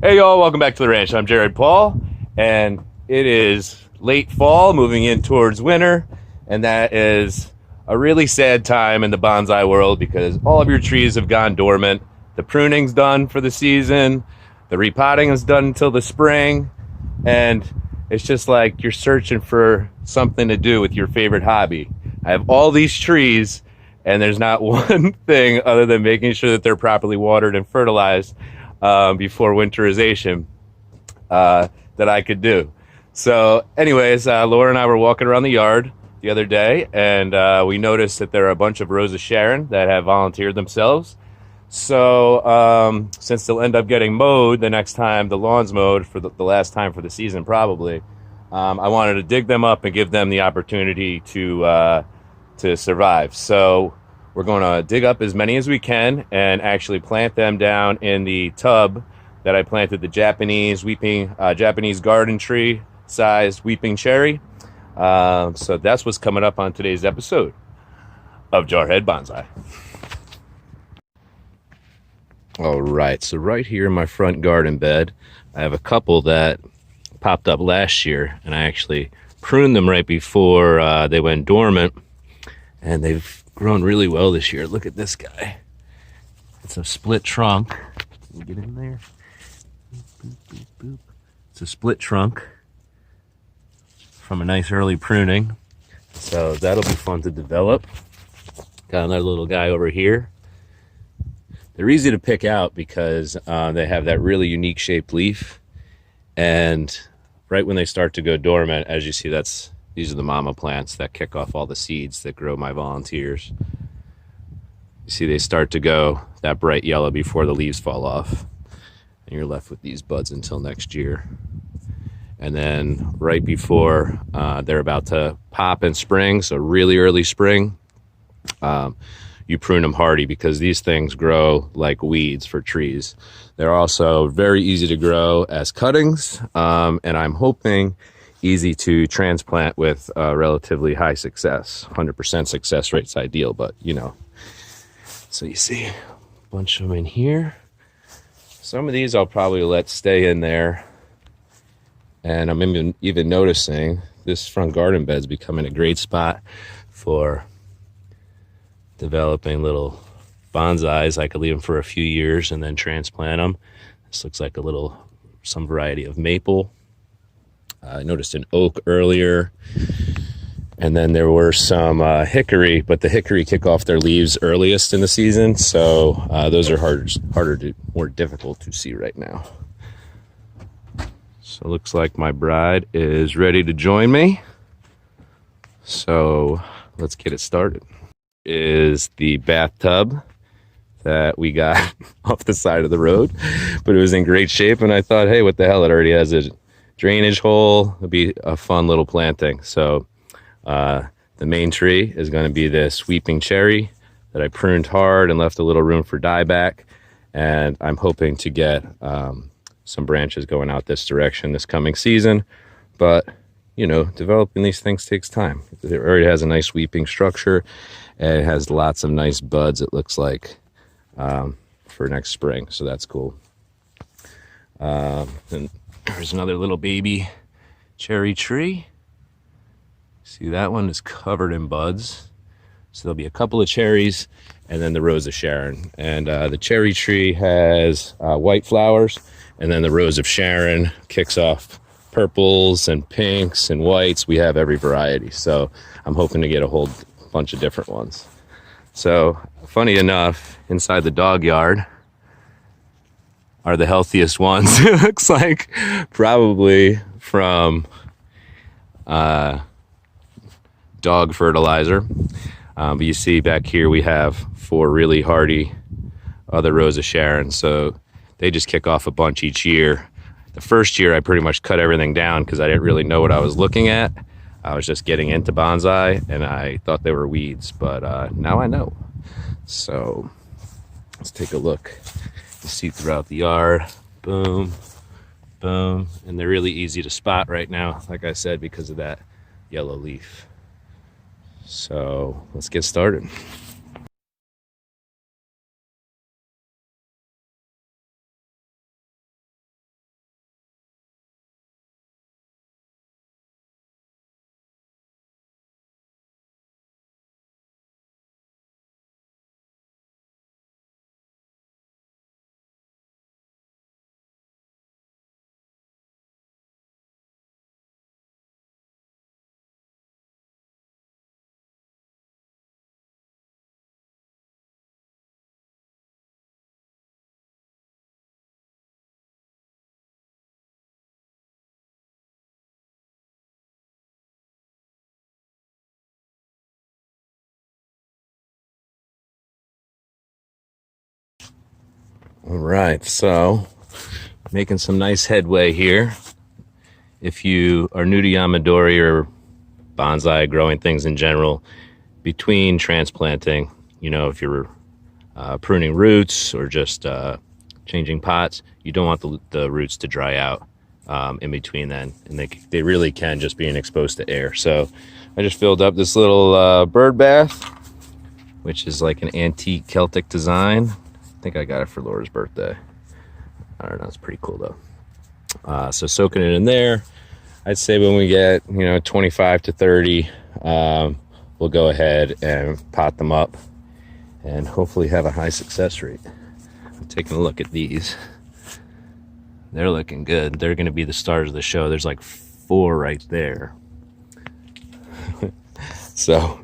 Hey y'all, welcome back to the ranch. I'm Jared Paul, and it is late fall, moving in towards winter, and that is a really sad time in the bonsai world because all of your trees have gone dormant. The pruning's done for the season, the repotting is done until the spring, and it's just like you're searching for something to do with your favorite hobby. I have all these trees, and there's not one thing other than making sure that they're properly watered and fertilized before winterization that I could do. So, anyways, Laura and I were walking around the yard the other day, and we noticed that there are a bunch of Rose of Sharon that have volunteered themselves. So, since they'll end up getting mowed the next time the lawn's mowed for the last time for the season, probably, I wanted to dig them up and give them the opportunity to survive. So, we're going to dig up as many as we can and actually plant them down in the tub that I planted the Japanese garden tree sized weeping cherry. So that's what's coming up on today's episode of Jarhead Bonsai. All right, so right here in my front garden bed, I have a couple that popped up last year, and I actually pruned them right before they went dormant, and they've grown really well this year. Look at this guy. It's a split trunk. Can you get in there? Boop, boop, boop. It's a split trunk from a nice early pruning. So that'll be fun to develop. Got another little guy over here. They're easy to pick out because they have that really unique shaped leaf. And right when they start to go dormant, as you see, these are the mama plants that kick off all the seeds that grow my volunteers. You see they start to go that bright yellow before the leaves fall off. And you're left with these buds until next year. And then right before they're about to pop in spring, so really early spring, you prune them hardy because these things grow like weeds for trees. They're also very easy to grow as cuttings, and I'm hoping easy to transplant with relatively high success. 100% success rate's ideal, but you know. So you see a bunch of them in here. Some of these I'll probably let stay in there. And I'm even noticing this front garden bed's becoming a great spot for developing little bonsais. I could leave them for a few years and then transplant them. This looks like some variety of maple. I noticed an oak earlier, and then there were some hickory, but the hickory kick off their leaves earliest in the season, so those are more difficult to see right now. So it looks like my bride is ready to join me. So let's get it started. Is the bathtub that we got off the side of the road, but it was in great shape, and I thought, hey, what the hell, it already has a drainage hole. It'll be a fun little planting. So the main tree is going to be this weeping cherry that I pruned hard and left a little room for dieback, and I'm hoping to get some branches going out this direction this coming season. But you know, developing these things takes time. It already has a nice weeping structure, and it has lots of nice buds, it looks like, for next spring, so that's cool. And there's another little baby cherry tree. See, that one is covered in buds. So there'll be a couple of cherries and then the Rose of Sharon. And the cherry tree has white flowers, and then the Rose of Sharon kicks off purples and pinks and whites. We have every variety. So I'm hoping to get a whole bunch of different ones. So funny enough, inside the dog yard are the healthiest ones. It looks like probably from dog fertilizer. But you see back here we have 4 really hardy other Rose of Sharon. So they just kick off a bunch each year. The first year I pretty much cut everything down because I didn't really know what I was looking at. I was just getting into bonsai and I thought they were weeds, but now I know. So let's take a look. You see throughout the yard, boom, boom, and they're really easy to spot right now, like I said, because of that yellow leaf. So let's get started. All right, so making some nice headway here. If you are new to Yamadori or bonsai, growing things in general, between transplanting, if you're pruning roots or just changing pots, you don't want the roots to dry out in between then, and they really can, just being exposed to air. So I just filled up this little bird bath, which is like an antique Celtic design. I think I got it for Laura's birthday. I don't know, it's pretty cool though. So soaking it in there. I'd say when we get 25 to 30, we'll go ahead and pot them up and hopefully have a high success rate. I'm taking a look at these. They're looking good. They're going to be the stars of the show. There's like 4 right there. So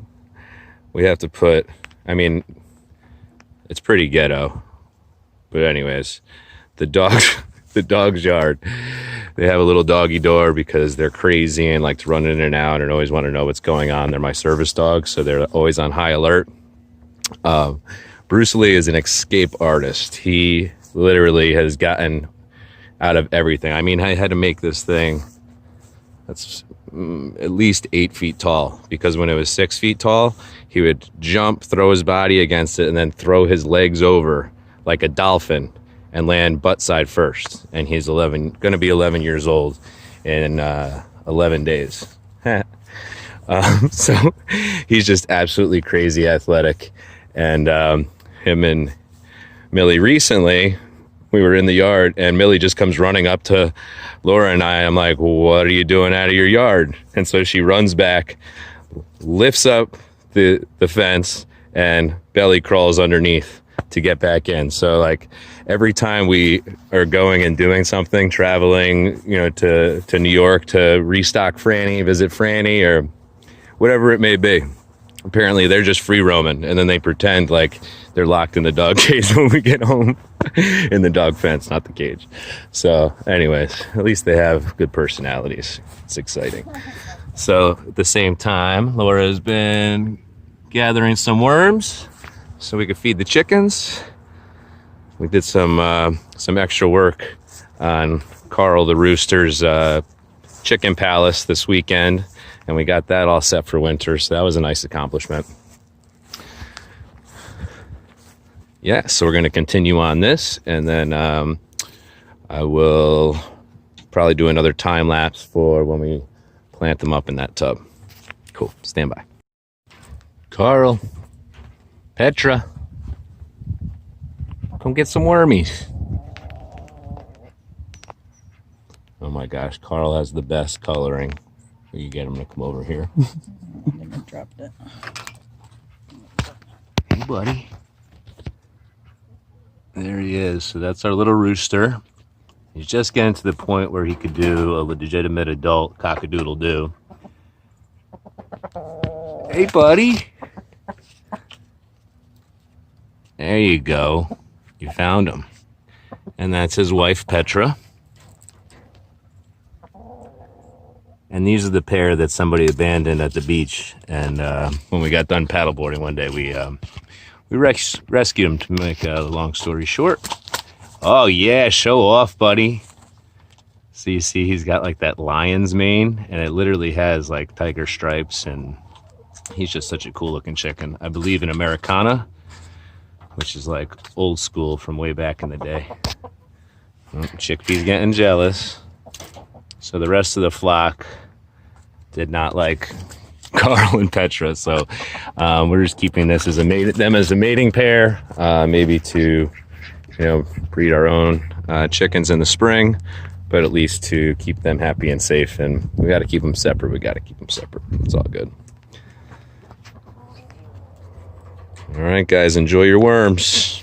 we have to put, it's pretty ghetto. But anyways, the dog's yard, they have a little doggy door because they're crazy and like to run in and out and always want to know what's going on. They're my service dogs, so they're always on high alert. Bruce Lee is an escape artist. He literally has gotten out of everything. I had to make this thing that's at least 8 feet tall, because when it was 6 feet tall, he would jump, throw his body against it, and then throw his legs over like a dolphin and land butt side first. And he's going to be 11 years old in 11 days. So he's just absolutely crazy athletic. And him and Millie, recently we were in the yard and Millie just comes running up to Laura and I'm like, what are you doing out of your yard? And so she runs back, lifts up the fence, and belly crawls underneath to get back in. So like every time we are going and doing something, traveling, to New York to restock Franny, visit Franny, or whatever it may be, apparently they're just free roaming, and then they pretend like they're locked in the dog cage when we get home. In the dog fence, not the cage. So anyways, at least they have good personalities. It's exciting. So at the same time, Laura has been gathering some worms so we could feed the chickens. We did some extra work on Carl the rooster's chicken palace this weekend, and we got that all set for winter, so that was a nice accomplishment. Yeah, so we're going to continue on this, and then I will probably do another time lapse for when we plant them up in that tub. Cool, stand by. Carl, Petra, come get some wormies. Oh my gosh, Carl has the best coloring. You get him to come over here. I think I dropped it. Hey, buddy. There he is. So that's our little rooster. He's just getting to the point where he could do a legitimate adult cock-a-doodle-doo. Hey, buddy. There you go. You found him. And that's his wife, Petra. And these are the pair that somebody abandoned at the beach. And when we got done paddleboarding one day, we rescued them, to make a long story short. Oh yeah, show off, buddy. So you see he's got like that lion's mane, and it literally has like tiger stripes, and he's just such a cool looking chicken. I believe in Americana, which is like old school from way back in the day. Chickpea's getting jealous. So the rest of the flock did not like Carl and Petra, so we're just keeping this as them as a mating pair, maybe to breed our own chickens in the spring, but at least to keep them happy and safe. And we got to keep them separate. It's all good. All right, guys, enjoy your worms.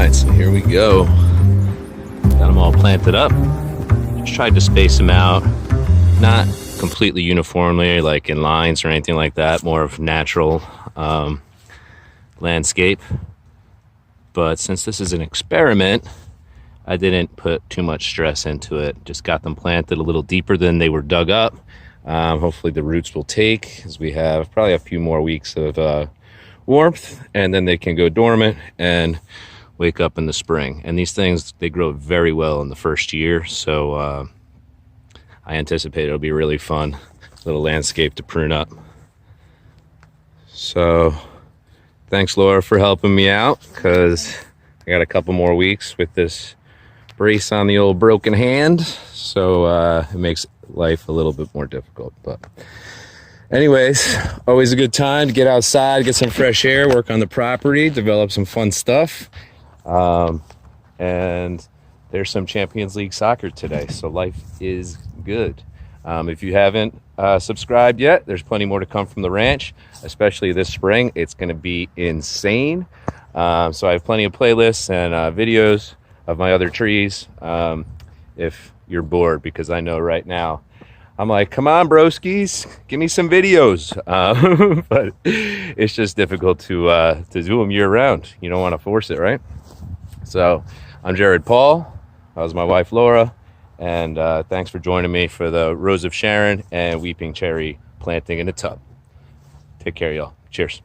right, so here we go. Got them all planted up. Just tried to space them out, not completely uniformly, like in lines or anything like that. More of natural landscape. But since this is an experiment, I didn't put too much stress into it. Just got them planted a little deeper than they were dug up. Hopefully the roots will take, as we have probably a few more weeks of warmth, and then they can go dormant and wake up in the spring. And these things, they grow very well in the first year, so I anticipate it'll be a really fun little landscape to prune up. So thanks, Laura, for helping me out, because I got a couple more weeks with this brace on the old broken hand, so it makes life a little bit more difficult. But anyways, always a good time to get outside, get some fresh air, work on the property, develop some fun stuff. And there's some Champions League soccer today, so life is good. If you haven't subscribed yet, there's plenty more to come from the ranch, especially this spring. It's going to be insane. So I have plenty of playlists and videos of my other trees if you're bored, because I know right now I'm like, come on, broskies, give me some videos. But it's just difficult to do them year round. You don't want to force it, right? So I'm Jared Paul. That was my wife, Laura. And thanks for joining me for the Rose of Sharon and Weeping Cherry planting in a tub. Take care, y'all. Cheers.